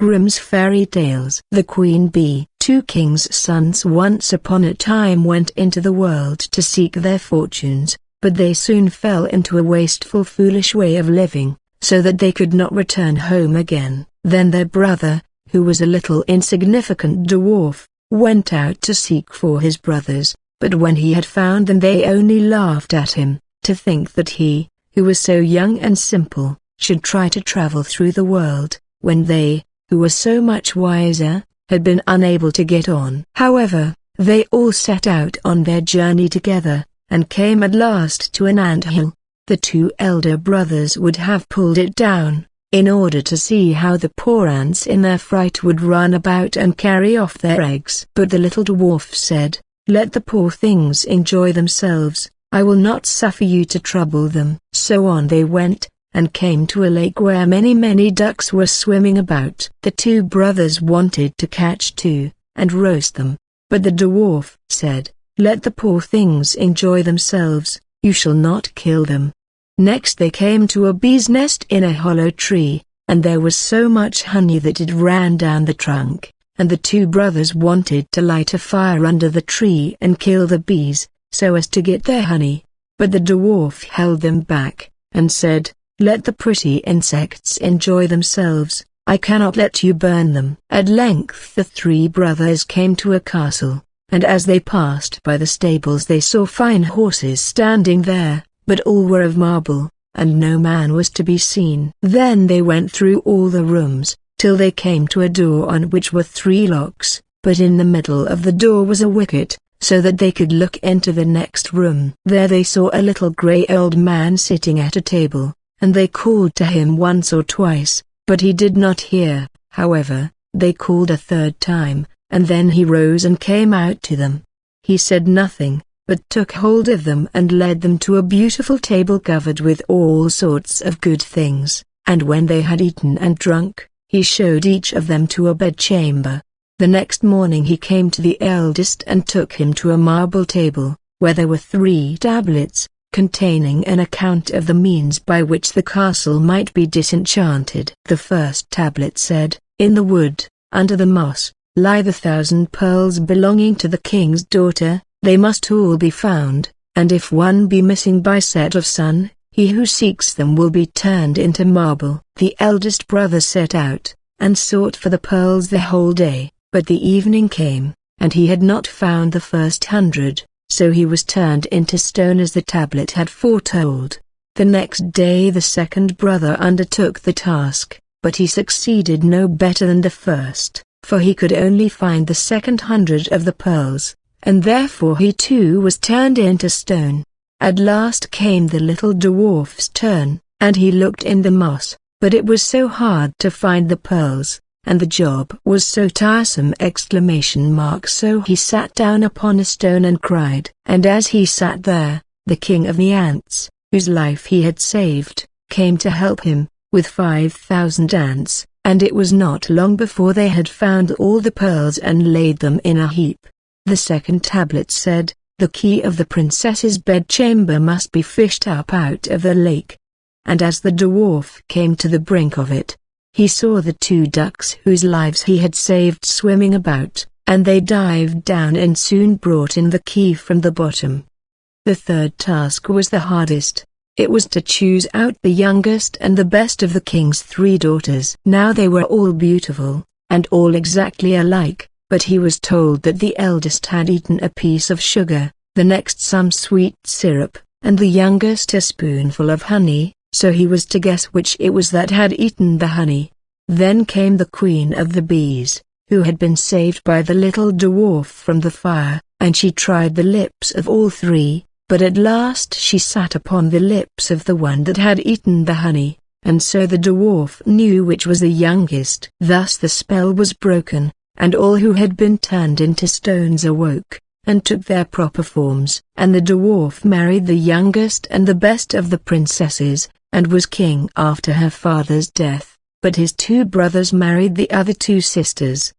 Grimm's Fairy Tales. The Queen Bee. Two kings' sons once upon a time went into the world to seek their fortunes, but they soon fell into a wasteful, foolish way of living, so that they could not return home again. Then their brother, who was a little insignificant dwarf, went out to seek for his brothers, but when he had found them they only laughed at him. To think that he, who was so young and simple, should try to travel through the world, when they, who were so much wiser, had been unable to get on. However, they all set out on their journey together, and came at last to an ant-hill. The two elder brothers would have pulled it down, in order to see how the poor ants in their fright would run about and carry off their eggs. But the little dwarf said, "Let the poor things enjoy themselves, I will not suffer you to trouble them." So on they went, and came to a lake where many ducks were swimming about. The two brothers wanted to catch two, and roast them, but the dwarf said, "Let the poor things enjoy themselves, you shall not kill them." Next they came to a bee's nest in a hollow tree, and there was so much honey that it ran down the trunk, and the two brothers wanted to light a fire under the tree and kill the bees, so as to get their honey, but the dwarf held them back, and said, "Let the pretty insects enjoy themselves, I cannot let you burn them." At length the three brothers came to a castle, and as they passed by the stables they saw fine horses standing there, but all were of marble, and no man was to be seen. Then they went through all the rooms, till they came to a door on which were 3 locks, but in the middle of the door was a wicket, so that they could look into the next room. There they saw a little grey old man sitting at a table, and they called to him once or twice, but he did not hear. However, they called a third time, and then he rose and came out to them. He said nothing, but took hold of them and led them to a beautiful table covered with all sorts of good things, and when they had eaten and drunk, he showed each of them to a bedchamber. The next morning he came to the eldest and took him to a marble table, where there were 3 tablets, containing an account of the means by which the castle might be disenchanted. The first tablet said, "In the wood, under the moss, lie the 1,000 pearls belonging to the king's daughter. They must all be found, and if one be missing by set of sun, he who seeks them will be turned into marble." The eldest brother set out, and sought for the pearls the whole day, but the evening came, and he had not found the first 100, so he was turned into stone as the tablet had foretold. The next day the second brother undertook the task, but he succeeded no better than the first, for he could only find the second 100 of the pearls, and therefore he too was turned into stone. At last came the little dwarf's turn, and he looked in the moss, but it was so hard to find the pearls, and the job was so tiresome! So he sat down upon a stone and cried. And as he sat there, the king of the ants, whose life he had saved, came to help him, with 5,000 ants, and it was not long before they had found all the pearls and laid them in a heap. The second tablet said, "The key of the princess's bedchamber must be fished up out of the lake." And as the dwarf came to the brink of it, he saw the 2 ducks whose lives he had saved swimming about, and they dived down and soon brought in the key from the bottom. The third task was the hardest. It was to choose out the youngest and the best of the king's 3 daughters. Now they were all beautiful, and all exactly alike, but he was told that the eldest had eaten a piece of sugar, the next some sweet syrup, and the youngest a spoonful of honey, so he was to guess which it was that had eaten the honey. Then came the queen of the bees, who had been saved by the little dwarf from the fire, and she tried the lips of all 3, but at last she sat upon the lips of the one that had eaten the honey, and so the dwarf knew which was the youngest. Thus the spell was broken, and all who had been turned into stones awoke, and took their proper forms. And the dwarf married the youngest and the best of the princesses, and was king after her father's death, but his 2 brothers married the other 2 sisters.